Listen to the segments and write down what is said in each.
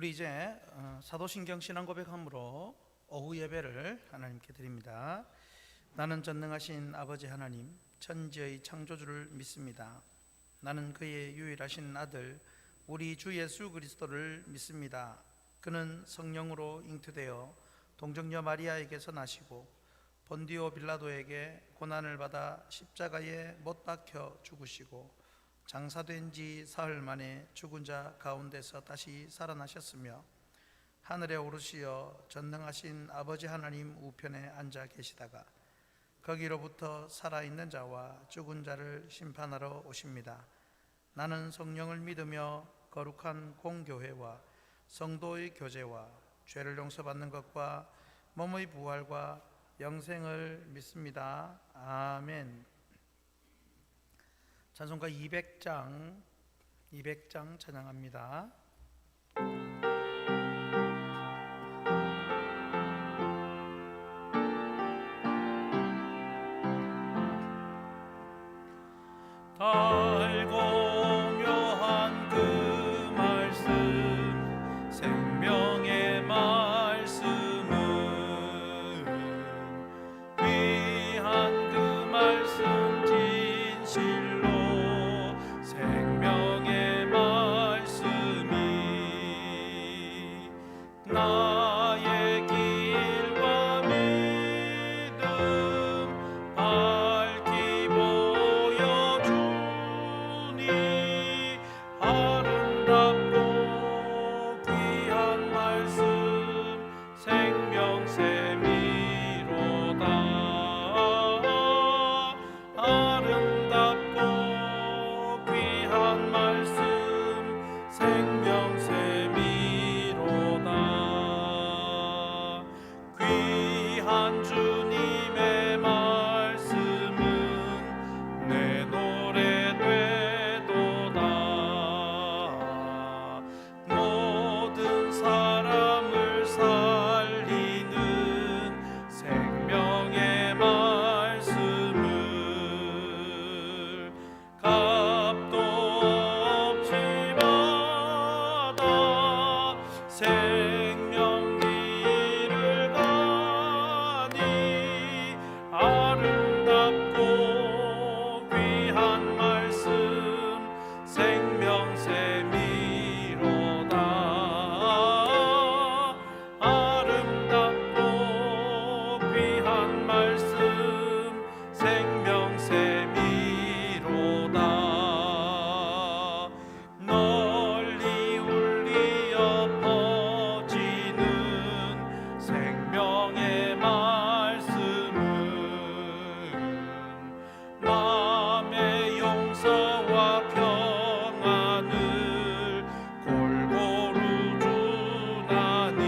우리 이제 사도신경 신앙고백함으로 오후 예배를 하나님께 드립니다. 나는 전능하신 아버지 하나님, 천지의 창조주를 믿습니다. 나는 그의 유일하신 아들 우리 주 예수 그리스도를 믿습니다. 그는 성령으로 잉태되어 동정녀 마리아에게서 나시고 본디오 빌라도에게 고난을 받아 십자가에 못 박혀 죽으시고 장사된 지 사흘 만에 죽은 자 가운데서 다시 살아나셨으며 하늘에 오르시어 전능하신 아버지 하나님 우편에 앉아 계시다가 거기로부터 살아있는 자와 죽은 자를 심판하러 오십니다. 나는 성령을 믿으며 거룩한 공교회와 성도의 교제와 죄를 용서받는 것과 몸의 부활과 영생을 믿습니다. 아멘. 찬송가 200장 찬양합니다. 달고 묘한 그 말씀 생명의 말씀은 귀한 그 말씀 진실로 생명의 말씀이 나의 길과 믿음 밝히 보여주니 아름답고 귀한 말씀 생명샘이로다. 아름답고 귀한 말씀 생명샘이로다. 귀한 주님의 말씀은 내 노래 되도다. 모든 사람을 살리는 생명의 말씀을 값도 없이 받아 생명 길을 가니 아름답고 귀한 말씀 생명샘이로다. 아름답고 귀한 말씀 생명샘이로다. 널리 울리어 퍼지는 생명의 말씀은 마음의 용서와 평안을 골고루 주나니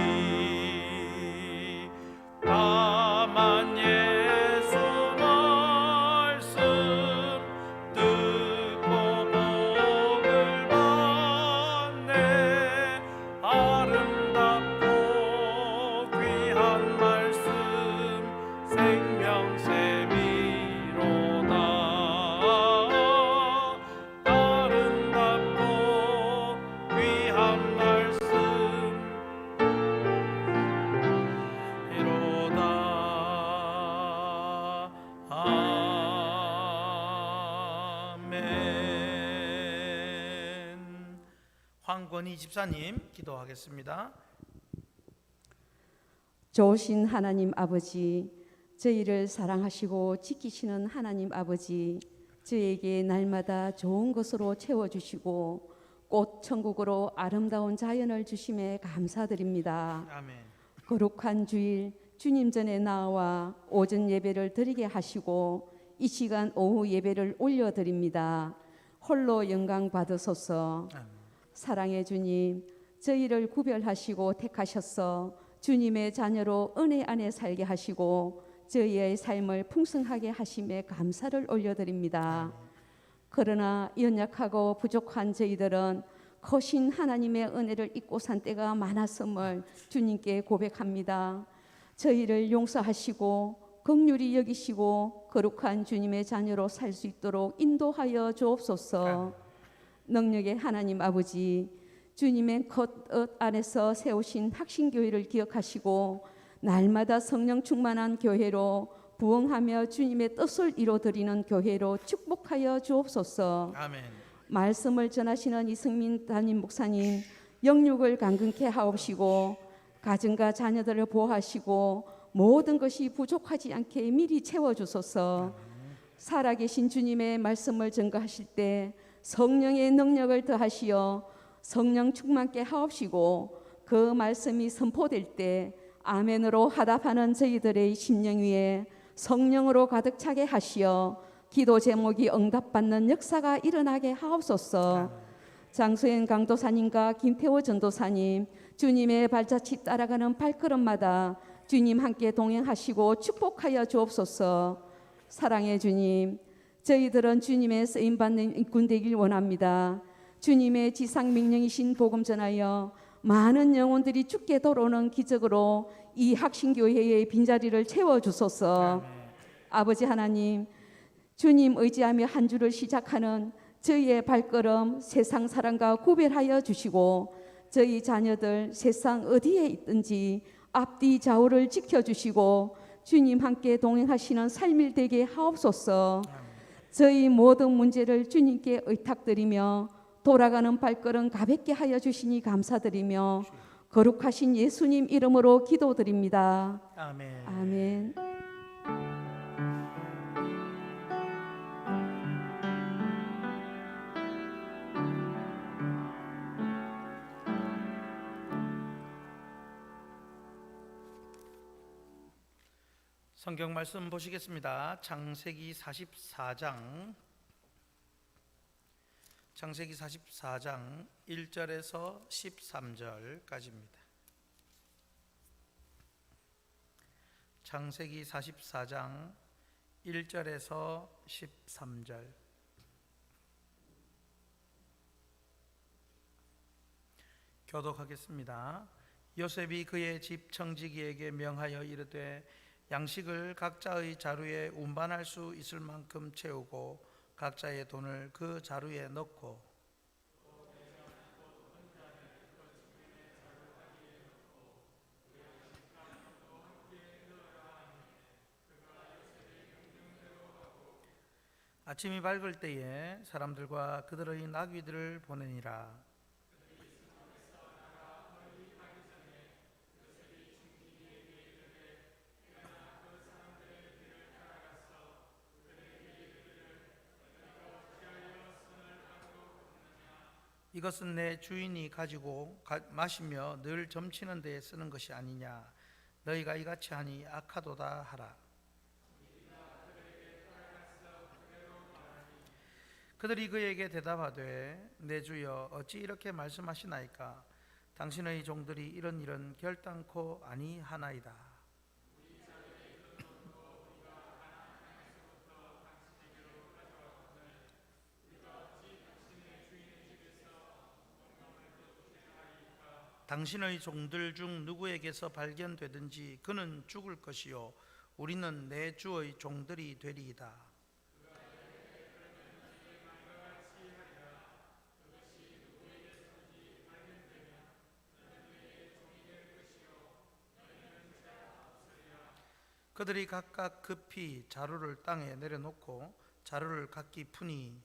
다만 예수 말씀 듣고 복을 받네. 아름답고 귀한 말씀 생명샘이로다. 아름답고 귀한 말씀 이로다. 아멘. 황권희 집사님 기도하겠습니다. 좋으신 하나님 아버지, 저희를 사랑하시고 지키시는 하나님 아버지, 저에게 날마다 좋은 것으로 채워주시고 꽃 천국으로 아름다운 자연을 주심에 감사드립니다. 아멘. 거룩한 주일 주님 전에 나와 오전 예배를 드리게 하시고 이 시간 오후 예배를 올려드립니다. 홀로 영광 받으소서. 아멘. 사랑의 주님, 저희를 구별하시고 택하셔서 주님의 자녀로 은혜 안에 살게 하시고 저희의 삶을 풍성하게 하심에 감사를 올려드립니다. 그러나 연약하고 부족한 저희들은 크신 하나님의 은혜를 잊고 산 때가 많았음을 주님께 고백합니다. 저희를 용서하시고 긍휼히 여기시고 거룩한 주님의 자녀로 살 수 있도록 인도하여 주옵소서. 능력의 하나님 아버지, 주님의 겉옷 안에서 세우신 학신교회를 기억하시고 날마다 성령 충만한 교회로 부흥하며 주님의 뜻을 이루어드리는 교회로 축복하여 주옵소서. 아멘. 말씀을 전하시는 이승민 담임 목사님 영육을 강건케 하옵시고 가정과 자녀들을 보호하시고 모든 것이 부족하지 않게 미리 채워주소서. 살아계신 주님의 말씀을 증거하실 때 성령의 능력을 더하시어 성령 충만케 하옵시고 그 말씀이 선포될 때 아멘으로 화답하는 저희들의 심령 위에 성령으로 가득 차게 하시어 기도 제목이 응답받는 역사가 일어나게 하옵소서. 장소연 강도사님과 김태호 전도사님 주님의 발자취 따라가는 발걸음마다 주님 함께 동행하시고 축복하여 주옵소서. 사랑의 주님, 저희들은 주님의 쓰임받는 일꾼 되길 원합니다. 주님의 지상 명령이신 복음 전하여 많은 영혼들이 죽게 돌아오는 기적으로 이 학신교회의 빈자리를 채워주소서. 아버지 하나님, 주님 의지하며 한 주를 시작하는 저희의 발걸음 세상 사람과 구별하여 주시고 저희 자녀들 세상 어디에 있든지 앞뒤 좌우를 지켜주시고 주님 함께 동행하시는 삶이 되게 하옵소서. 저희 모든 문제를 주님께 의탁드리며 돌아가는 발걸음 가볍게 하여 주시니 감사드리며 거룩하신 예수님 이름으로 기도드립니다. 아멘. 아멘. 성경 말씀 보시겠습니다. 창세기 44장 1절에서 13절까지입니다. 창세기 44장 1절에서 13절. 교독하겠습니다. 요셉이 그의 집 청지기에게 명하여 이르되 양식을 각자의 자루에 운반할 수 있을 만큼 채우고 각자의 돈을 그 자루에 넣고 아침이 밝을 때에 사람들과 그들의 나귀들을 보내니라. 이것은 내 주인이 가지고 마시며 늘 점치는 데에 쓰는 것이 아니냐. 너희가 이같이 하니 악하도다 하라. 그들이 그에게 대답하되 내 주여 어찌 이렇게 말씀하시나이까. 당신의 종들이 이런 일은 결단코 아니하나이다. 당신의 종들 중 누구에게서 발견되든지 그는 죽을 것이요 우리는 내 주의 종들이 되리이다. 그들이 각각 급히 자루를 땅에 내려놓고 자루를 각기 푸니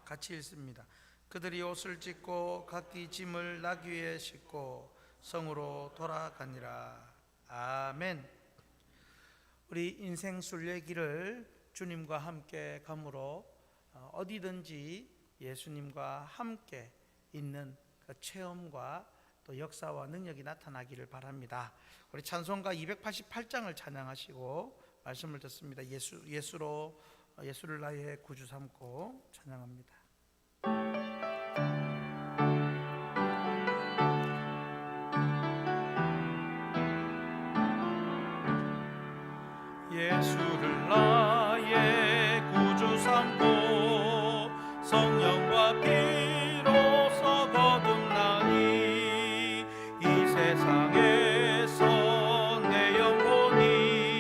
같이 읽습니다. 그들이 옷을 찢고 각기 짐을 나귀 위에 싣고 성으로 돌아가니라. 아멘. 우리 인생 순례길을 주님과 함께 가므로 어디든지 예수님과 함께 있는 그 체험과 또 역사와 능력이 나타나기를 바랍니다. 우리 찬송가 288장을 찬양하시고 말씀을 듣습니다. 예수를 나의 구주 삼고 찬양합니다. 예수를 나의 구주 삼고 성령과 피로서 거듭나니 이 세상에서 내 영혼이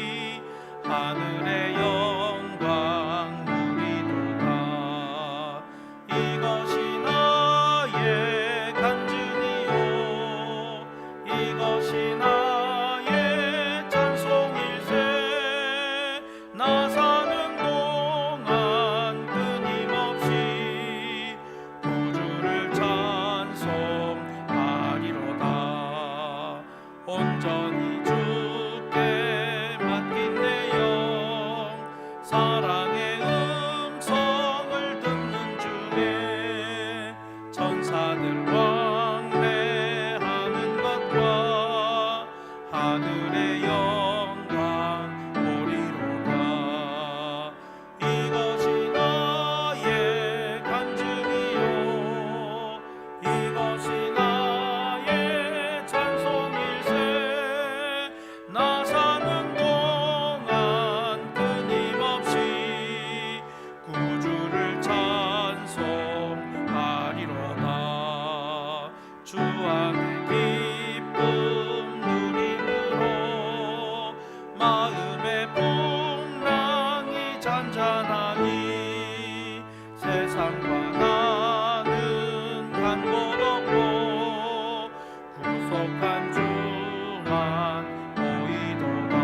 가난이 세상과 나는 간 곳 없고 구속한 주만 보이도다.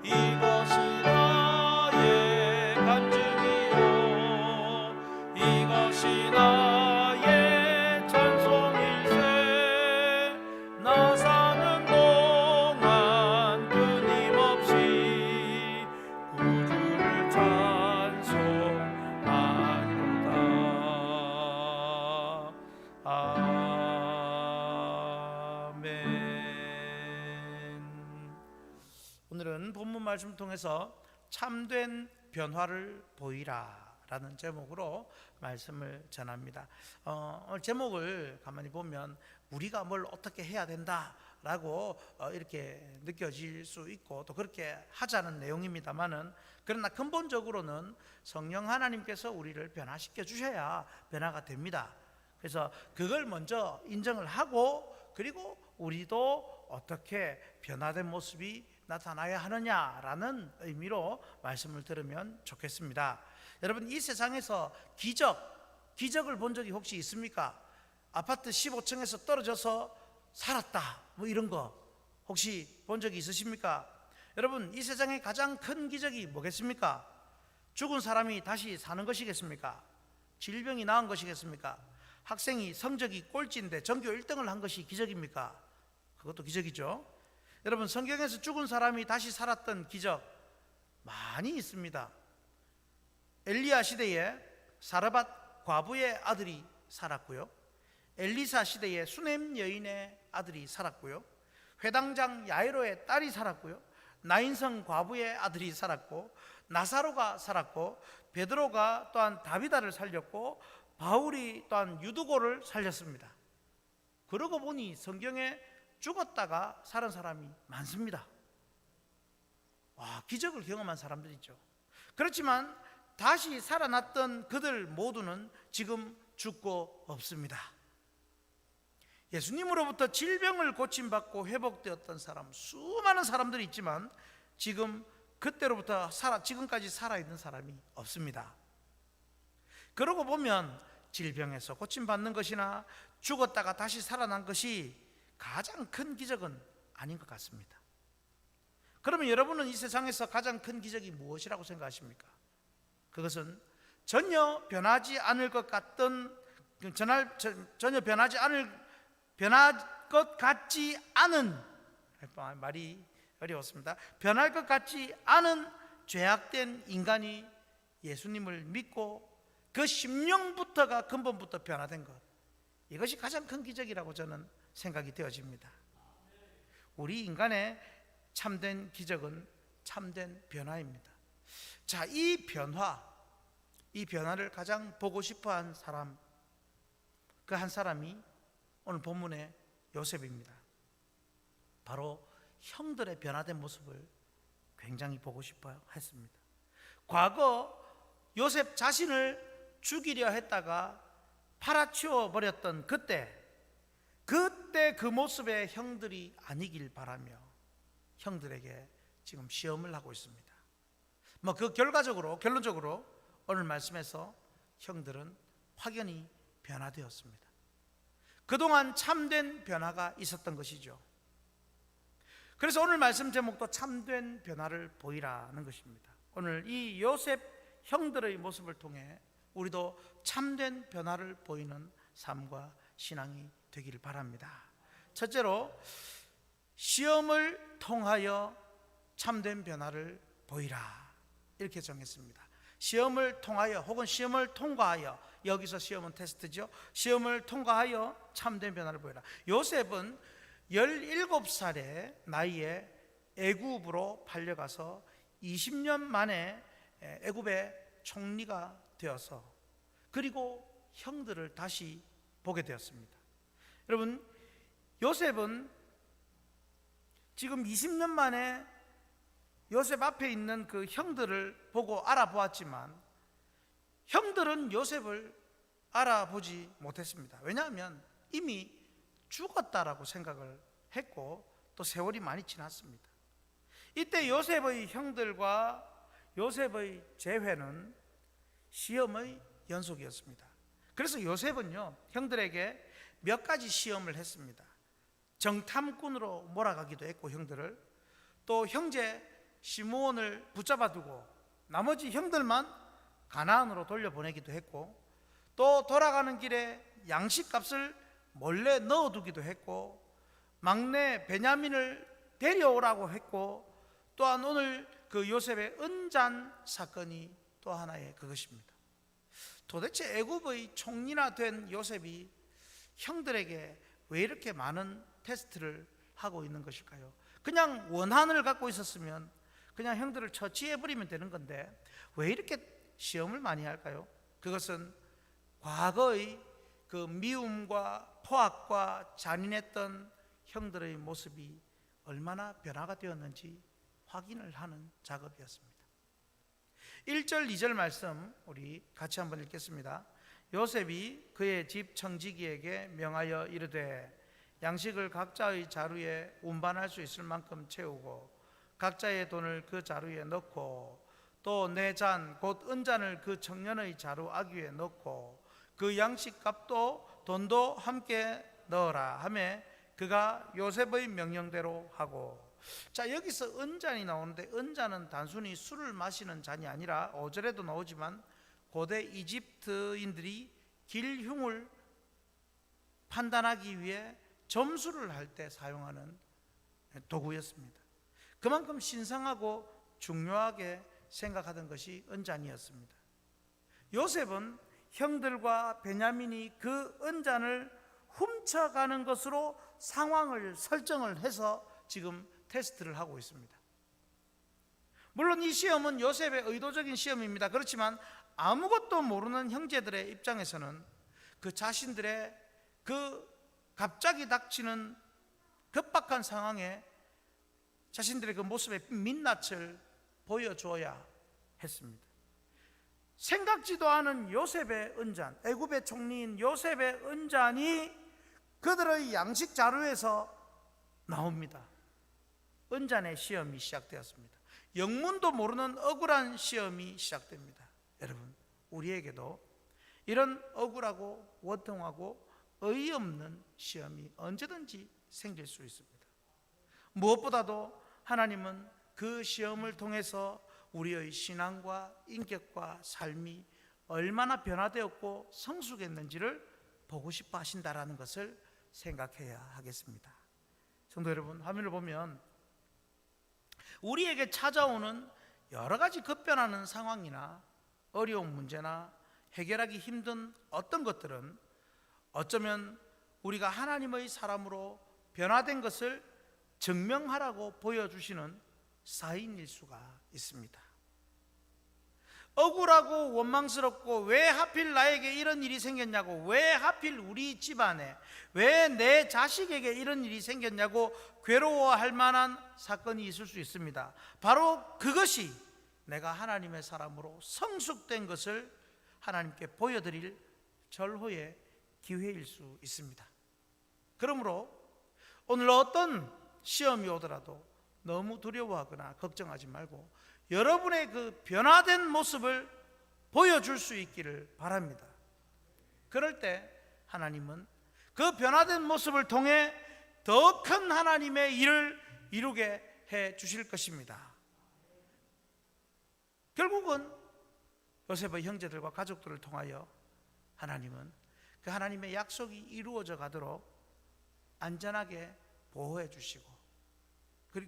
이것이 나의 간증이요 이것이 나의 찬송일세. 나 사는 동안 끊임없이 구주를 찬송하리로다. 아멘. 오늘은 본문 말씀 통해서 참된 변화를 보이라 라는 제목으로 말씀을 전합니다. 오늘 제목을 가만히 보면 우리가 뭘 어떻게 해야 된다라고 이렇게 느껴질 수 있고 또 그렇게 하자는 내용입니다만은, 그러나 근본적으로는 성령 하나님께서 우리를 변화시켜 주셔야 변화가 됩니다. 그래서 그걸 먼저 인정을 하고 그리고 우리도 어떻게 변화된 모습이 나타나야 하느냐라는 의미로 말씀을 들으면 좋겠습니다. 여러분, 이 세상에서 기적을 본 적이 혹시 있습니까? 아파트 15층에서 떨어져서 살았다 뭐 이런 거 혹시 본 적이 있으십니까? 여러분, 이 세상의 가장 큰 기적이 뭐겠습니까? 죽은 사람이 다시 사는 것이겠습니까? 질병이 나은 것이겠습니까? 학생이 성적이 꼴찌인데 전교 1등을 한 것이 기적입니까? 그것도 기적이죠. 여러분, 성경에서 죽은 사람이 다시 살았던 기적 많이 있습니다. 엘리야 시대에 사르밧 과부의 아들이 살았고요, 엘리사 시대에 수넴 여인의 아들이 살았고요, 회당장 야이로의 딸이 살았고요, 나인성 과부의 아들이 살았고, 나사로가 살았고, 베드로가 또한 다비다를 살렸고, 바울이 또한 유두고를 살렸습니다. 그러고 보니 성경에 죽었다가 살은 사람이 많습니다. 와, 기적을 경험한 사람들이죠. 그렇지만 다시 살아났던 그들 모두는 지금 죽고 없습니다. 예수님으로부터 질병을 고침받고 회복되었던 사람, 수많은 사람들이 있지만 지금 그때로부터 지금까지 살아있는 사람이 없습니다. 그러고 보면 질병에서 고침받는 것이나 죽었다가 다시 살아난 것이 가장 큰 기적은 아닌 것 같습니다. 그러면 여러분은 이 세상에서 가장 큰 기적이 무엇이라고 생각하십니까? 그것은 전혀 변하지 않을 것 같던, 전혀 변할 것 같지 않은, 말이 어려웠습니다. 변할 것 같지 않은 죄악된 인간이 예수님을 믿고 그 심령부터가 근본부터 변화된 것, 이것이 가장 큰 기적이라고 저는 생각이 되어집니다. 우리 인간의 참된 기적은 참된 변화입니다. 자, 이 변화를 가장 보고 싶어한 사람, 그 한 사람이 오늘 본문의 요셉입니다. 바로 형들의 변화된 모습을 굉장히 보고 싶어 했습니다. 과거 요셉 자신을 죽이려 했다가 팔아치워 버렸던 그때 그 모습의 형들이 아니길 바라며 형들에게 지금 시험을 하고 있습니다. 그 결론적으로 오늘 말씀에서 형들은 확연히 변화되었습니다. 그동안 참된 변화가 있었던 것이죠. 그래서 오늘 말씀 제목도 참된 변화를 보이라는 것입니다. 오늘 이 요셉 형들의 모습을 통해 우리도 참된 변화를 보이는 삶과 신앙이 되기를 바랍니다. 첫째로, 시험을 통하여 참된 변화를 보이라, 이렇게 정했습니다. 시험을 통하여 혹은 시험을 통과하여, 여기서 시험은 테스트죠. 시험을 통과하여 참된 변화를 보이라. 요셉은 17살의 나이에 애굽으로 팔려가서 20년 만에 애굽의 총리가 되어서 그리고 형들을 다시 보게 되었습니다. 여러분, 요셉은 지금 20년 만에 요셉 앞에 있는 그 형들을 보고 알아보았지만 형들은 요셉을 알아보지 못했습니다. 왜냐하면 이미 죽었다라고 생각을 했고 또 세월이 많이 지났습니다. 이때 요셉의 형들과 요셉의 재회는 시험의 연속이었습니다. 그래서 요셉은요, 형들에게 몇 가지 시험을 했습니다. 정탐꾼으로 몰아가기도 했고, 형들을 또 형제 시므온을 붙잡아 두고 나머지 형들만 가나안으로 돌려보내기도 했고, 또 돌아가는 길에 양식값을 몰래 넣어두기도 했고, 막내 베냐민을 데려오라고 했고, 또한 오늘 그 요셉의 은잔 사건이 또 하나의 그것입니다. 도대체 애굽의 총리나 된 요셉이 형들에게 왜 이렇게 많은 테스트를 하고 있는 것일까요? 그냥 원한을 갖고 있었으면 그냥 형들을 처치해버리면 되는 건데 왜 이렇게 시험을 많이 할까요? 그것은 과거의 그 미움과 포악과 잔인했던 형들의 모습이 얼마나 변화가 되었는지 확인을 하는 작업이었습니다. 1절 2절 말씀 우리 같이 한번 읽겠습니다. 요셉이 그의 집 청지기에게 명하여 이르되 양식을 각자의 자루에 운반할 수 있을 만큼 채우고 각자의 돈을 그 자루에 넣고 또 내 잔 곧 은잔을 그 청년의 자루 아귀에 넣고 그 양식값도 돈도 함께 넣어라 하매 그가 요셉의 명령대로 하고. 자, 여기서 은잔이 나오는데 은잔은 단순히 술을 마시는 잔이 아니라 5절에도 나오지만 고대 이집트인들이 길흉을 판단하기 위해 점수를 할 때 사용하는 도구였습니다. 그만큼 신성하고 중요하게 생각하던 것이 은잔이었습니다. 요셉은 형들과 베냐민이 그 은잔을 훔쳐가는 것으로 상황을 설정을 해서 지금 테스트를 하고 있습니다. 물론 이 시험은 요셉의 의도적인 시험입니다. 그렇지만 아무것도 모르는 형제들의 입장에서는 그 자신들의 그 갑자기 닥치는 급박한 상황에 자신들의 그 모습의 민낯을 보여줘야 했습니다. 생각지도 않은 요셉의 은잔, 애굽의 총리인 요셉의 은잔이 그들의 양식 자루에서 나옵니다. 은잔의 시험이 시작되었습니다. 영문도 모르는 억울한 시험이 시작됩니다. 여러분, 우리에게도 이런 억울하고 원통하고 어이없는 시험이 언제든지 생길 수 있습니다. 무엇보다도 하나님은 그 시험을 통해서 우리의 신앙과 인격과 삶이 얼마나 변화되었고 성숙했는지를 보고 싶어 하신다라는 것을 생각해야 하겠습니다. 성도 여러분, 화면을 보면 우리에게 찾아오는 여러 가지 급변하는 상황이나 어려운 문제나 해결하기 힘든 어떤 것들은 어쩌면 우리가 하나님의 사람으로 변화된 것을 증명하라고 보여주시는 사인일 수가 있습니다. 억울하고 원망스럽고 왜 하필 나에게 이런 일이 생겼냐고, 왜 하필 우리 집안에, 왜 내 자식에게 이런 일이 생겼냐고 괴로워할 만한 사건이 있을 수 있습니다. 바로 그것이 내가 하나님의 사람으로 성숙된 것을 하나님께 보여드릴 절호의 기회일 수 있습니다. 그러므로 오늘 어떤 시험이 오더라도 너무 두려워하거나 걱정하지 말고 여러분의 그 변화된 모습을 보여줄 수 있기를 바랍니다. 그럴 때 하나님은 그 변화된 모습을 통해 더 큰 하나님의 일을 이루게 해 주실 것입니다. 결국은 요셉의 형제들과 가족들을 통하여 하나님은 그 하나님의 약속이 이루어져 가도록 안전하게 보호해 주시고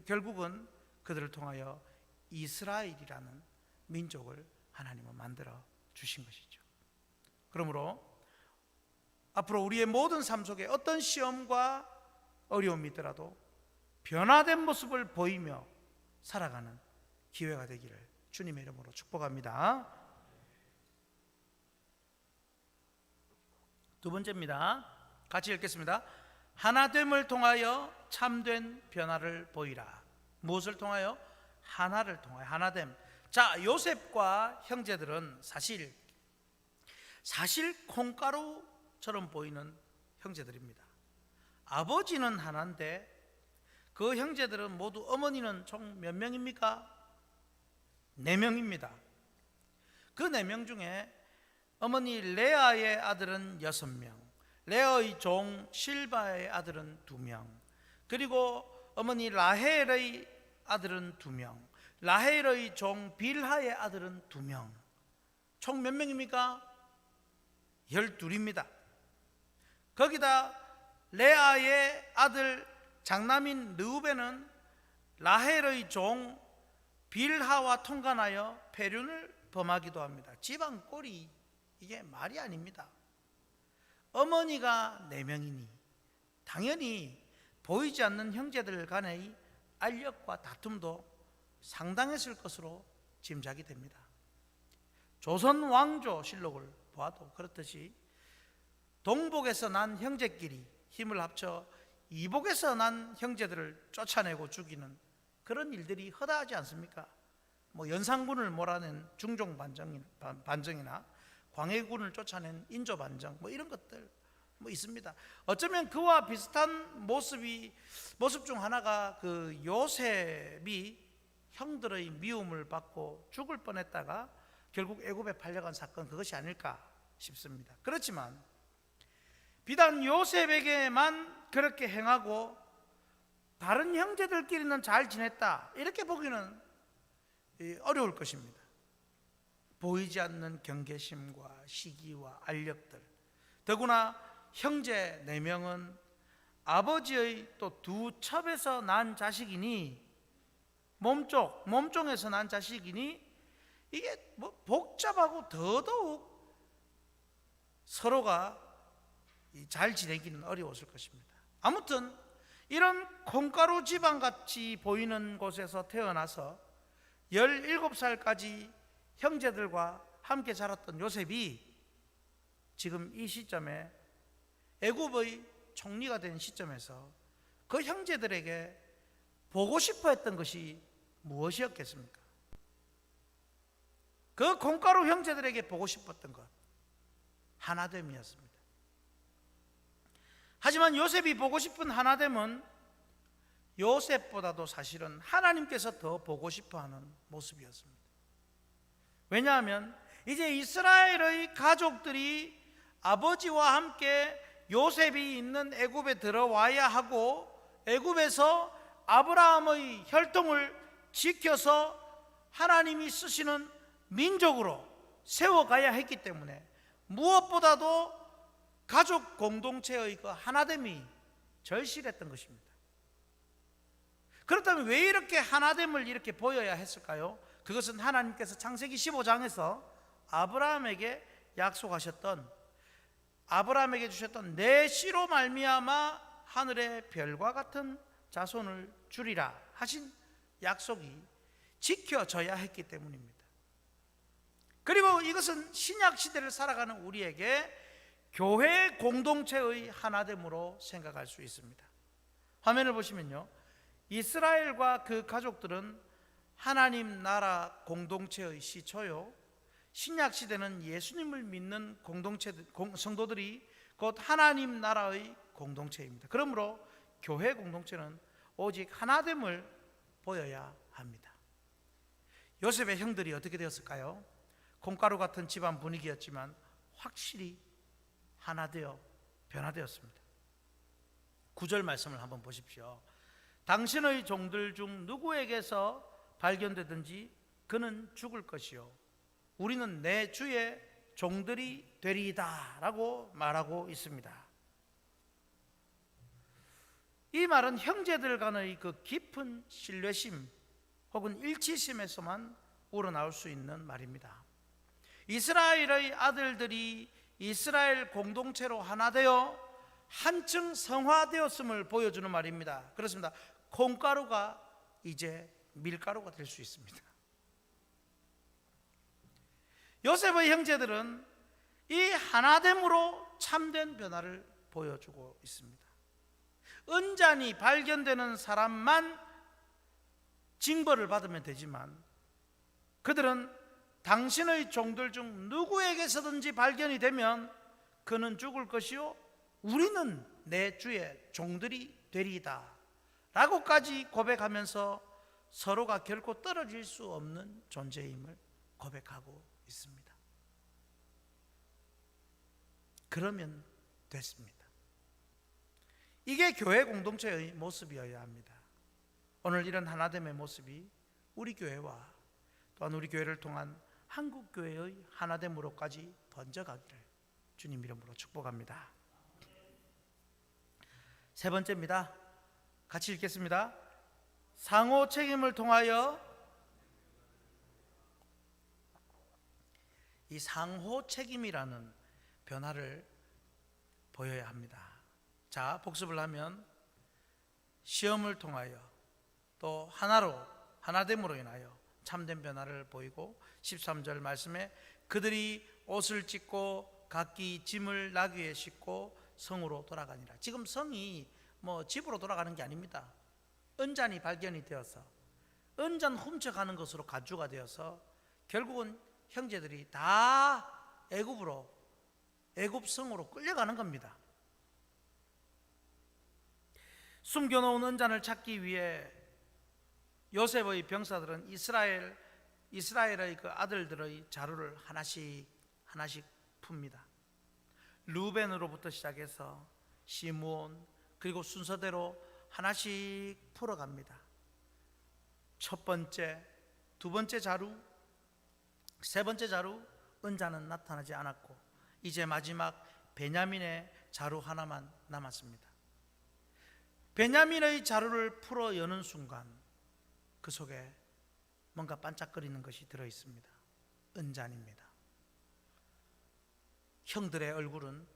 결국은 그들을 통하여 이스라엘이라는 민족을 하나님은 만들어 주신 것이죠. 그러므로 앞으로 우리의 모든 삶 속에 어떤 시험과 어려움이 있더라도 변화된 모습을 보이며 살아가는 기회가 되기를 주님의 이름으로 축복합니다. 두 번째입니다. 같이 읽겠습니다. 하나됨을 통하여 참된 변화를 보이라. 무엇을 통하여? 하나를 통하여. 하나됨. 자, 요셉과 형제들은 사실 콩가루처럼 보이는 형제들입니다. 아버지는 하나인데 그 형제들은 모두, 어머니는 총 몇 명입니까? 4명입니다. 그 4명 중에 어머니 레아의 아들은 6명, 레아의 종 실바의 아들은 2명, 그리고 어머니 라헬의 아들은 2명, 라헬의 종 빌하의 아들은 2명. 총 몇 명입니까? 12입니다. 거기다 레아의 아들 장남인 르우벤은 라헬의 종 빌하와 통간하여 패륜을 범하기도 합니다. 집안 꼴이 이게 말이 아닙니다. 어머니가 4명이니 당연히 보이지 않는 형제들 간의 알력과 다툼도 상당했을 것으로 짐작이 됩니다. 조선 왕조 실록을 보아도 그렇듯이 동복에서 난 형제끼리 힘을 합쳐 이복에서 난 형제들을 쫓아내고 죽이는 그런 일들이 허다하지 않습니까? 연산군을 몰아낸 중종 반정이나 광해군을 쫓아낸 인조 반정 이런 것들 있습니다. 어쩌면 그와 비슷한 모습 중 하나가 그 요셉이 형들의 미움을 받고 죽을 뻔했다가 결국 애굽에 팔려간 사건, 그것이 아닐까 싶습니다. 그렇지만 비단 요셉에게만 그렇게 행하고 다른 형제들끼리는 잘 지냈다 이렇게 보기는 어려울 것입니다. 보이지 않는 경계심과 시기와 알력들, 더구나 형제 4명은 아버지의 또 2첩에서 난 자식이니, 몸종에서 난 자식이니 이게 복잡하고 더더욱 서로가 잘 지내기는 어려웠을 것입니다. 아무튼 이런 콩가루 집안같이 보이는 곳에서 태어나서 17살까지 형제들과 함께 자랐던 요셉이 지금 이 시점에 애굽의 총리가 된 시점에서 그 형제들에게 보고 싶어 했던 것이 무엇이었겠습니까? 그 콩가루 형제들에게 보고 싶었던 것, 하나됨이었습니다. 하지만 요셉이 보고 싶은 하나됨은 요셉보다도 사실은 하나님께서 더 보고 싶어하는 모습이었습니다. 왜냐하면 이제 이스라엘의 가족들이 아버지와 함께 요셉이 있는 애굽에 들어와야 하고, 애굽에서 아브라함의 혈통을 지켜서 하나님이 쓰시는 민족으로 세워가야 했기 때문에 무엇보다도 가족 공동체의 그 하나됨이 절실했던 것입니다. 그렇다면 왜 이렇게 하나됨을 이렇게 보여야 했을까요? 그것은 하나님께서 창세기 15장에서 아브라함에게 약속하셨던, 아브라함에게 주셨던 내 씨로 말미암아 하늘의 별과 같은 자손을 주리라 하신 약속이 지켜져야 했기 때문입니다. 그리고 이것은 신약 시대를 살아가는 우리에게 교회 공동체의 하나됨으로 생각할 수 있습니다. 화면을 보시면요, 이스라엘과 그 가족들은 하나님 나라 공동체의 시초요, 신약 시대는 예수님을 믿는 성도들이 곧 하나님 나라의 공동체입니다. 그러므로 교회 공동체는 오직 하나됨을 보여야 합니다. 요셉의 형들이 어떻게 되었을까요? 콩가루 같은 집안 분위기였지만 확실히 하나되어 변화되었습니다. 9절 말씀을 한번 보십시오. 당신의 종들 중 누구에게서 발견되든지 그는 죽을 것이요 우리는 내 주의 종들이 되리이다 라고 말하고 있습니다. 이 말은 형제들 간의 그 깊은 신뢰심 혹은 일치심에서만 우러나올 수 있는 말입니다. 이스라엘의 아들들이 이스라엘 공동체로 하나 되어 한층 성화되었음을 보여주는 말입니다. 그렇습니다. 콩가루가 이제 밀가루가 될 수 있습니다. 요셉의 형제들은 이 하나됨으로 참된 변화를 보여주고 있습니다. 은잔이 발견되는 사람만 징벌을 받으면 되지만 그들은 당신의 종들 중 누구에게서든지 발견이 되면 그는 죽을 것이요 우리는 내 주의 종들이 되리이다 라고까지 고백하면서 서로가 결코 떨어질 수 없는 존재임을 고백하고 있습니다. 그러면 됐습니다. 이게 교회 공동체의 모습이어야 합니다. 오늘 이런 하나됨의 모습이 우리 교회와 또한 우리 교회를 통한 한국 교회의 하나됨으로까지 번져가기를 주님 이름으로 축복합니다. 세 번째입니다. 같이 읽겠습니다. 상호 책임을 통하여, 이 상호 책임이라는 변화를 보여야 합니다. 자, 복습을 하면 시험을 통하여 또 하나됨으로 인하여 참된 변화를 보이고, 13절 말씀에 그들이 옷을 찢고 각기 짐을 나귀에 싣고 성으로 돌아가니라. 지금 성이 집으로 돌아가는 게 아닙니다. 은잔이 발견이 되어서 은잔 훔쳐가는 것으로 간주가 되어서 결국은 형제들이 다 애굽성으로 끌려가는 겁니다. 숨겨놓은 은잔을 찾기 위해 요셉의 병사들은 이스라엘의 그 아들들의 자루를 하나씩 풉니다. 루벤으로부터 시작해서 시므온, 그리고 순서대로 하나씩 풀어갑니다. 첫 번째, 두 번째 자루, 세 번째 자루, 은자는 나타나지 않았고 이제 마지막 베냐민의 자루 하나만 남았습니다. 베냐민의 자루를 풀어 여는 순간 그 속에 뭔가 반짝거리는 것이 들어있습니다. 은잔입니다. 형들의 얼굴은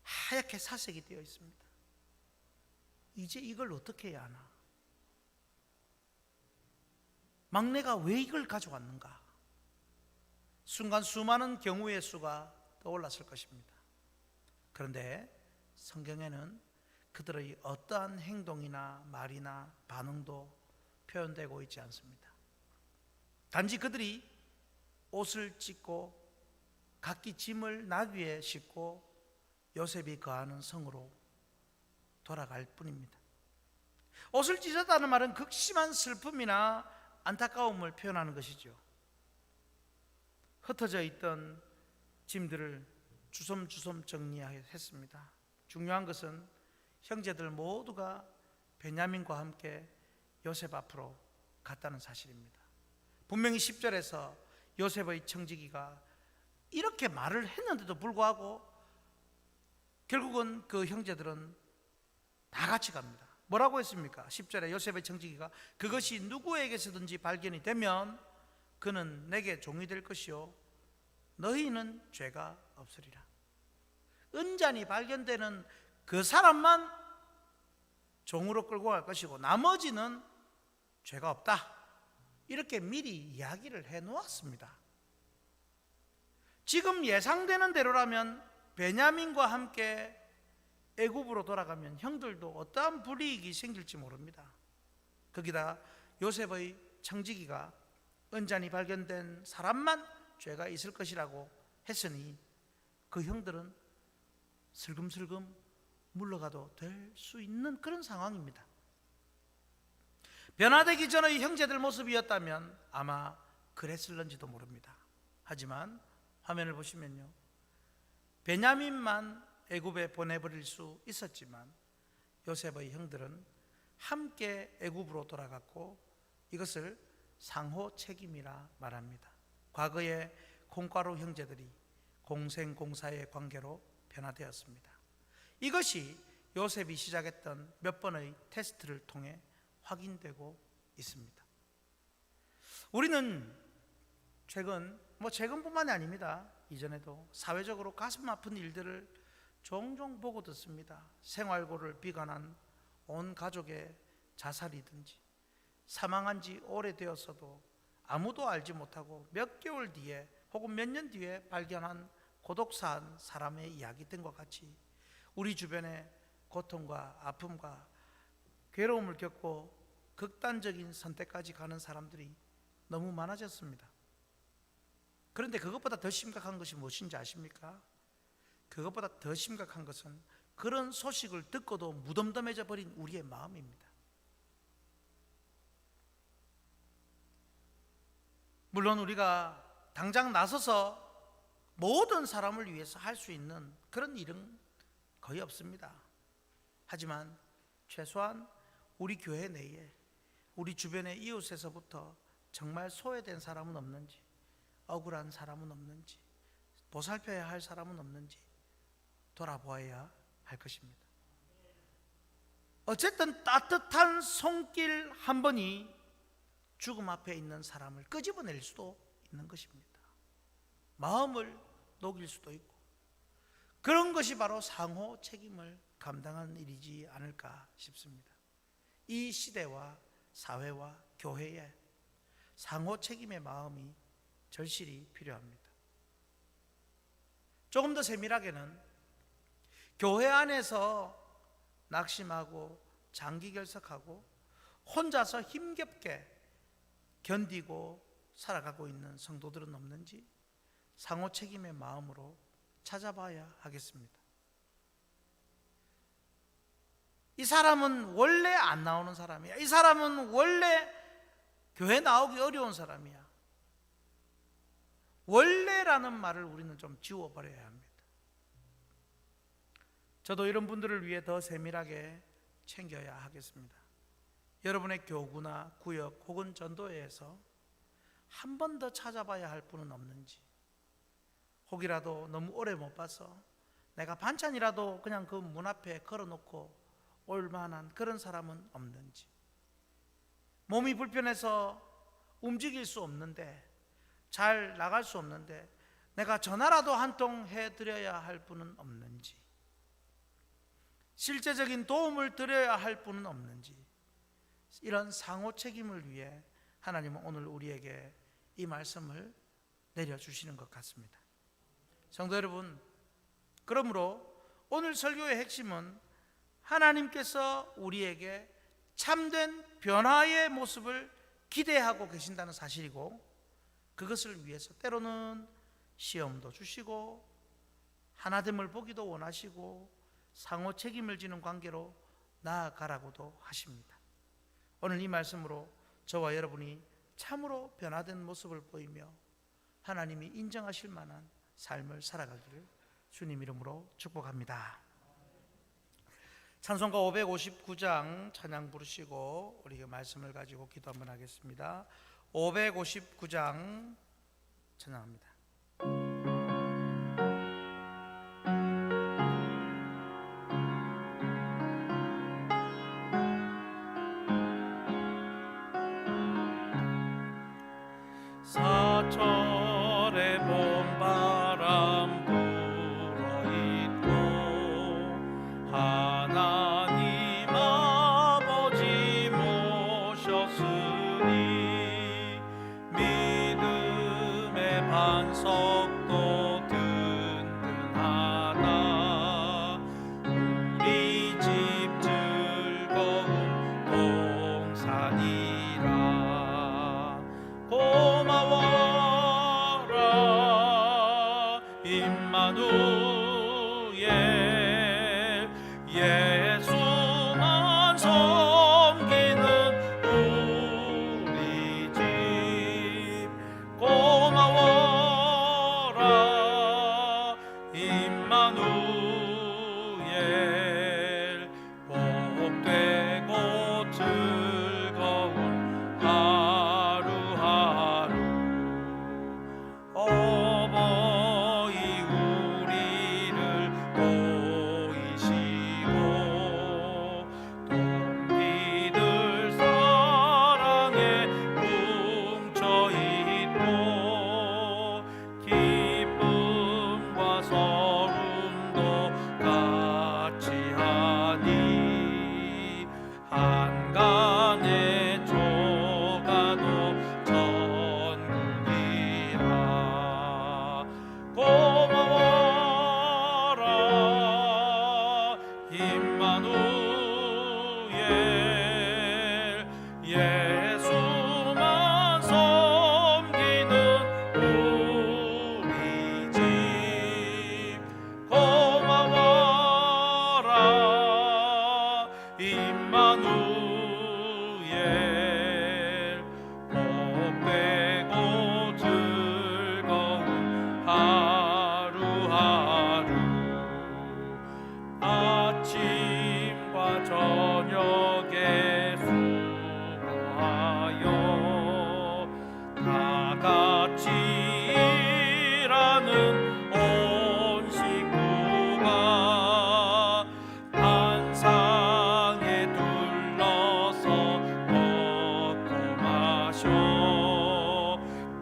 하얗게 사색이 되어 있습니다. 이제 이걸 어떻게 해야 하나? 막내가 왜 이걸 가져왔는가? 순간 수많은 경우의 수가 떠올랐을 것입니다. 그런데 성경에는 그들의 어떠한 행동이나 말이나 반응도 표현되고 있지 않습니다. 단지 그들이 옷을 찢고 각기 짐을 나귀에 싣고 요셉이 거하는 성으로 돌아갈 뿐입니다. 옷을 찢었다는 말은 극심한 슬픔이나 안타까움을 표현하는 것이죠. 흩어져 있던 짐들을 주섬주섬 정리했습니다. 중요한 것은 형제들 모두가 베냐민과 함께 요셉 앞으로 갔다는 사실입니다. 분명히 10절에서 요셉의 청지기가 이렇게 말을 했는데도 불구하고 결국은 그 형제들은 다 같이 갑니다. 뭐라고 했습니까? 10절에 요셉의 청지기가 그것이 누구에게서든지 발견이 되면 그는 내게 종이 될 것이요 너희는 죄가 없으리라. 은잔이 발견되는 그 사람만 종으로 끌고 갈 것이고 나머지는 죄가 없다. 이렇게 미리 이야기를 해놓았습니다. 지금 예상되는 대로라면 베냐민과 함께 애굽으로 돌아가면 형들도 어떠한 불이익이 생길지 모릅니다. 거기다 요셉의 청지기가 은잔이 발견된 사람만 죄가 있을 것이라고 했으니 그 형들은 슬금슬금 물러가도 될 수 있는 그런 상황입니다. 변화되기 전의 형제들 모습이었다면 아마 그랬을런지도 모릅니다. 하지만 화면을 보시면요, 베냐민만 애굽에 보내버릴 수 있었지만 요셉의 형들은 함께 애굽으로 돌아갔고 이것을 상호 책임이라 말합니다. 과거의 콩가루 형제들이 공생공사의 관계로 변화되었습니다. 이것이 요셉이 시작했던 몇 번의 테스트를 통해 확인되고 있습니다. 우리는 최근뿐만이 아닙니다. 이전에도 사회적으로 가슴 아픈 일들을 종종 보고 듣습니다. 생활고를 비관한 온 가족의 자살이든지 사망한 지 오래되었어도 아무도 알지 못하고 몇 개월 뒤에 혹은 몇 년 뒤에 발견한 고독사한 사람의 이야기 등과 같이 우리 주변에 고통과 아픔과 괴로움을 겪고 극단적인 선택까지 가는 사람들이 너무 많아졌습니다. 그런데 그것보다 더 심각한 것이 무엇인지 아십니까? 그것보다 더 심각한 것은 그런 소식을 듣고도 무덤덤해져 버린 우리의 마음입니다. 물론 우리가 당장 나서서 모든 사람을 위해서 할 수 있는 그런 일은 거의 없습니다. 하지만 최소한 우리 교회 내에, 우리 주변의 이웃에서부터 정말 소외된 사람은 없는지, 억울한 사람은 없는지, 보살펴야 할 사람은 없는지 돌아보아야 할 것입니다. 어쨌든 따뜻한 손길 한 번이 죽음 앞에 있는 사람을 끄집어낼 수도 있는 것입니다. 마음을 녹일 수도 있고, 그런 것이 바로 상호 책임을 감당하는 일이지 않을까 싶습니다. 이 시대와 사회와 교회에 상호 책임의 마음이 절실히 필요합니다. 조금 더 세밀하게는 교회 안에서 낙심하고 장기 결석하고 혼자서 힘겹게 견디고 살아가고 있는 성도들은 없는지 상호 책임의 마음으로 찾아봐야 하겠습니다. 이 사람은 원래 안 나오는 사람이야. 이 사람은 원래 교회 나오기 어려운 사람이야. 원래라는 말을 우리는 좀 지워버려야 합니다. 저도 이런 분들을 위해 더 세밀하게 챙겨야 하겠습니다. 여러분의 교구나 구역 혹은 전도회에서 한 번 더 찾아봐야 할 분은 없는지, 혹이라도 너무 오래 못 봐서 내가 반찬이라도 그냥 그 문 앞에 걸어놓고 올 만한 그런 사람은 없는지, 몸이 불편해서 움직일 수 없는데, 잘 나갈 수 없는데 내가 전화라도 한 통 해드려야 할 분은 없는지, 실제적인 도움을 드려야 할 분은 없는지, 이런 상호 책임을 위해 하나님은 오늘 우리에게 이 말씀을 내려주시는 것 같습니다. 성도 여러분, 그러므로 오늘 설교의 핵심은 하나님께서 우리에게 참된 변화의 모습을 기대하고 계신다는 사실이고, 그것을 위해서 때로는 시험도 주시고 하나됨을 보기도 원하시고 상호 책임을 지는 관계로 나아가라고도 하십니다. 오늘 이 말씀으로 저와 여러분이 참으로 변화된 모습을 보이며 하나님이 인정하실 만한 삶을 살아가기를 주님 이름으로 축복합니다. 찬송가 559장 찬양 부르시고 우리 말씀을 가지고 기도 한번 하겠습니다. 559장 찬양합니다. 사철의 봄바람 불어있고 하나님 아버지 모셨으니 믿음의 반석도 든든하다. 우리 집 즐거운 동산이라. 고마워라 임마누엘, 예수만 섬기는 우리 집. 고마워라 지라는 온 식구가 한상에 둘러서 먹고 마셔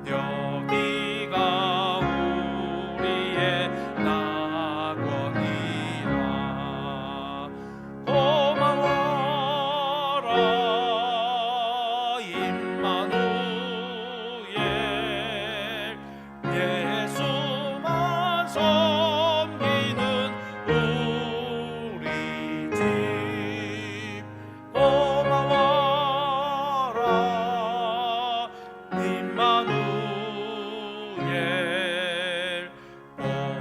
여기가 우리의 낙원이라 고마워라 임마누엘 예수만 섬기는 우리 집 고마워라 임마누엘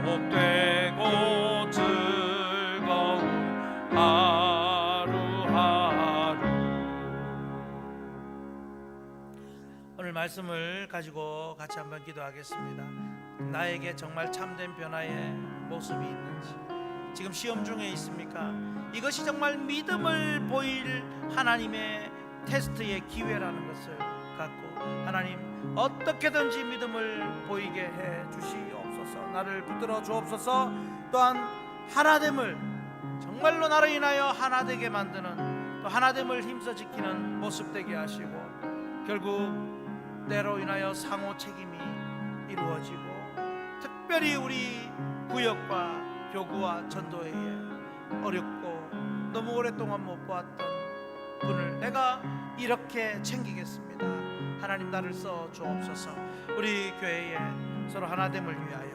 복되고 즐거운 하루하루. 오늘 말씀을 가지고 같이 한번 기도하겠습니다. 나에게 정말 참된 변화의 모습이 있는지, 지금 시험 중에 있습니까? 이것이 정말 믿음을 보일 하나님의 테스트의 기회라는 것을 갖고, 하나님 어떻게든지 믿음을 보이게 해 주시옵소서. 나를 붙들어 주옵소서. 또한 하나됨을, 정말로 나를 인하여 하나되게 만드는, 또 하나됨을 힘써 지키는 모습 되게 하시고, 결국 때로 인하여 상호 책임이 이루어지고, 특별히 우리 구역과 교구와 전도회에 어렵고 너무 오랫동안 못 보았던 분을 내가 이렇게 챙기겠습니다. 하나님 나를 써 주옵소서. 우리 교회에 서로 하나됨을 위하여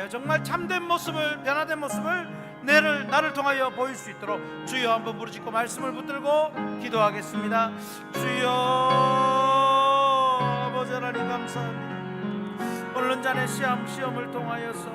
정말 참된 모습을, 변화된 모습을 나를 통하여 보일 수 있도록 주여 한번 부르짖고 말씀을 붙들고 기도하겠습니다. 주여, 아버지 하나님 감사합니다. 오늘 잔의 시험을 통하여서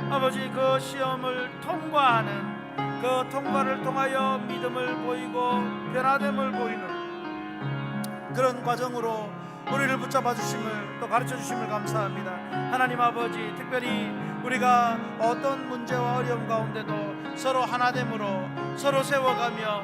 아버지 그 시험을 통과하는, 그 통과를 통하여 믿음을 보이고 변화됨을 보이는 그런 과정으로 우리를 붙잡아 주심을, 또 가르쳐 주심을 감사합니다. 하나님 아버지, 특별히 우리가 어떤 문제와 어려움 가운데도 서로 하나됨으로 서로 세워가며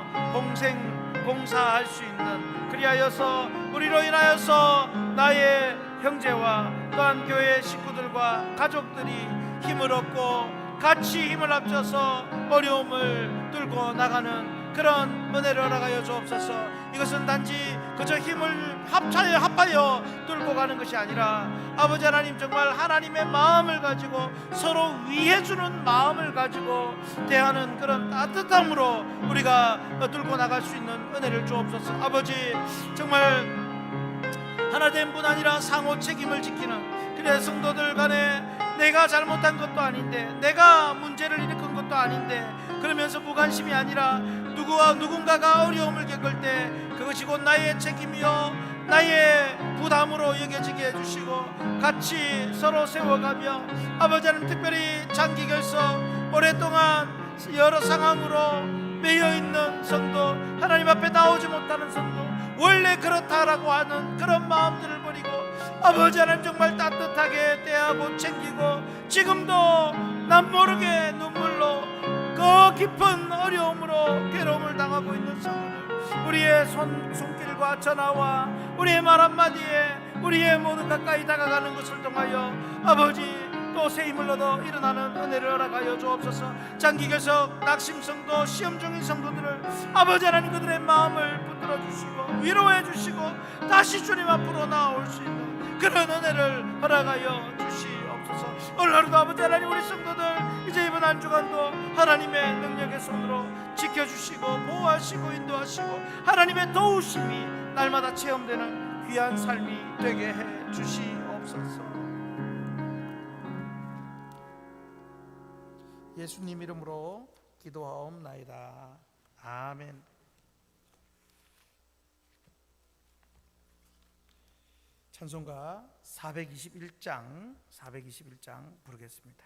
봉사할 수 있는, 그리하여서 우리로 인하여서 나의 형제와 또한 교회 식구들과 가족들이 힘을 얻고 같이 힘을 합쳐서 어려움을 뚫고 나가는 그런 은혜를 허락하여 주옵소서. 이것은 단지 그저 힘을 합하여 뚫고 가는 것이 아니라 아버지 하나님, 정말 하나님의 마음을 가지고 서로 위해주는 마음을 가지고 대하는 그런 따뜻함으로 우리가 뚫고 나갈 수 있는 은혜를 주옵소서. 아버지, 정말 하나된 분 아니라 상호 책임을 지키는, 그래 성도들 간에 내가 잘못한 것도 아닌데, 내가 문제를 일으킨 것도 아닌데, 그러면서 무관심이 아니라 누군가가 어려움을 겪을 때 그것이 곧 나의 책임이요 나의 부담으로 여겨지게 해주시고 같이 서로 세워가며, 아버지 하나님, 특별히 장기 결석 오랫동안 여러 상황으로 매여있는 성도, 하나님 앞에 나오지 못하는 성도, 원래 그렇다라고 하는 그런 마음들을 버리고 아버지 하나님 정말 따뜻하게 대하고 챙기고, 지금도 남 모르게 눈물로 그 깊은 어려움으로 괴로움을 당하고 있는 성도들, 우리의 손길과 전화와 우리의 말 한마디에 우리의 모든 가까이 다가가는 것을 통하여 아버지 또 새 힘을 얻어 일어나는 은혜를 허락하여 주옵소서. 장기결석 낙심성도 시험 중인 성도들을 아버지 하나님 그들의 마음을 붙들어 주시고 위로해 주시고 다시 주님 앞으로 나올 수 있는 그런 은혜를 허락하여 주시옵소서. 오늘 하루도 아버지 하나님, 우리 성도들 이제 이번 한 주간도 하나님의 능력의 손으로 지켜주시고 보호하시고 인도하시고 하나님의 도우심이 날마다 체험되는 귀한 삶이 되게 해 주시옵소서. 예수님 이름으로 기도하옵나이다. 아멘. 찬송가 421장 부르겠습니다.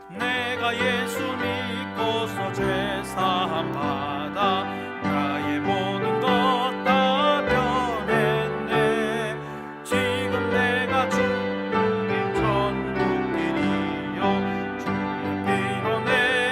내가 예수 믿고서 죄사함 받아 나의 모든 것 다 변했네. 지금 내가 주님 천국길이요 주의 피로 내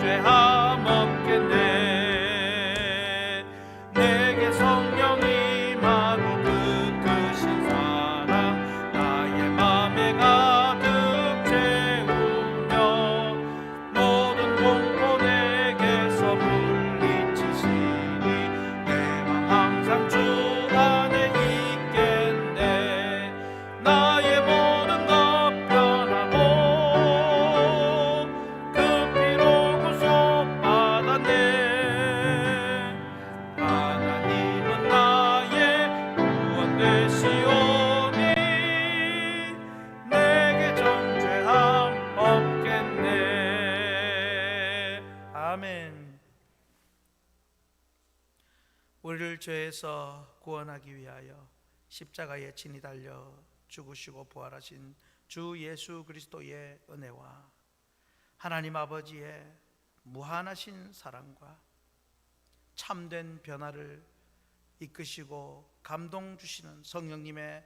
정죄함 없겠네. 내게 성령이 임하고 그 사랑 나의 맘에 가득 채우며 모든 공포 내게서 물리치시니 내가 항상 주 안에 있겠네. 나의 모든 것 변하고 그 피로 구속받았네. 하나님은 나의 구원 되시오니 내게 정죄함 없겠네. 아멘. 우리를 죄에서 구원하기 위하여 십자가에 친히 달려 죽으시고 부활하신 주 예수 그리스도의 은혜와 하나님 아버지의 무한하신 사랑과 참된 변화를 이끄시고 감동 주시는 성령님의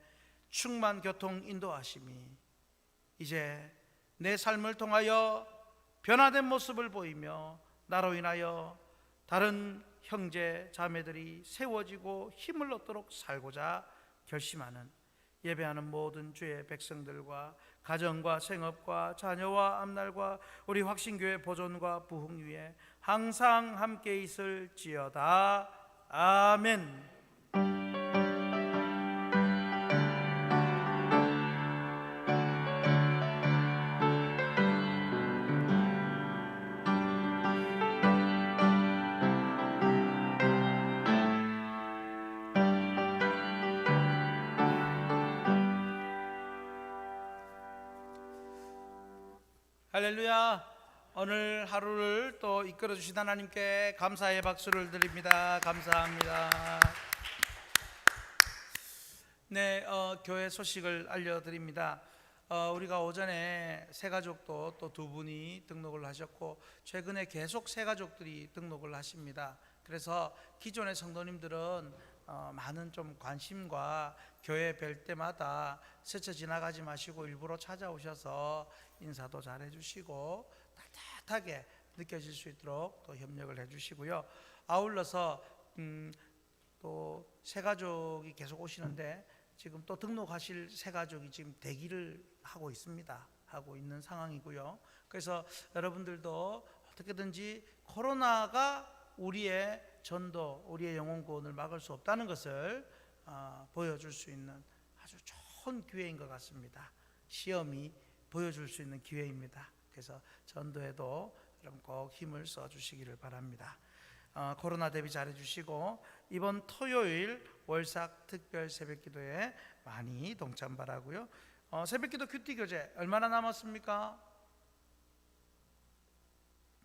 충만 교통 인도하심이 이제 내 삶을 통하여 변화된 모습을 보이며 나로 인하여 다른 형제 자매들이 세워지고 힘을 얻도록 살고자 결심하는 예배하는 모든 주의 백성들과 가정과 생업과 자녀와 앞날과 우리 확신교회 보존과 부흥 위에 항상 함께 있을지어다. 아멘. 할렐루야. 오늘 하루를 또 이끌어 주신 하나님께 감사의 박수를 드립니다. 감사합니다. 네, 교회 소식을 알려드립니다. 우리가 오전에 새가족도 또 두 분이 등록을 하셨고 최근에 계속 새가족들이 등록을 하십니다. 그래서 기존의 성도님들은 많은 좀 관심과 교회 뵐 때마다 스쳐 지나가지 마시고 일부러 찾아오셔서 인사도 잘 해주시고 따뜻하게 느껴질 수 있도록 또 협력을 해주시고요. 아울러서 또 새가족이 계속 오시는데 지금 또 등록하실 새가족이 지금 대기를 하고 있습니다. 하고 있는 상황이고요. 그래서 여러분들도 어떻게든지 코로나가 우리의 전도, 우리의 영혼 구원을 막을 수 없다는 것을 보여줄 수 있는 아주 좋은 기회인 것 같습니다. 시험이 보여줄 수 있는 기회입니다. 그래서 전도에도 여러분 꼭 힘을 써주시기를 바랍니다. 코로나 대비 잘해주시고 이번 토요일 월삭 특별 새벽기도에 많이 동참 바라고요. 새벽기도 큐티 교제 얼마나 남았습니까?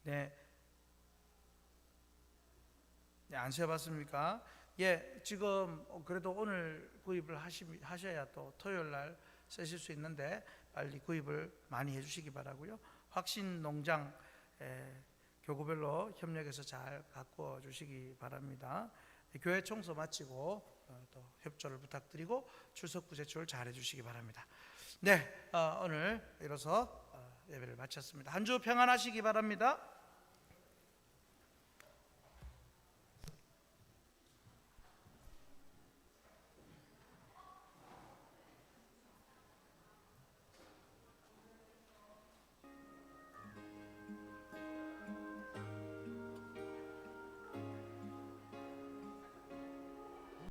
네, 안 세봤습니까? 예, 지금 그래도 오늘 구입을 하셔야 또 토요일 날 쓰실 수 있는데 빨리 구입을 많이 해주시기 바라고요. 확신 농장 교구별로 협력해서 잘 가꾸어 주시기 바랍니다. 교회 청소 마치고 또 협조를 부탁드리고 출석부 제출 잘 해주시기 바랍니다. 네, 오늘 이로써 예배를 마쳤습니다. 한 주 평안하시기 바랍니다.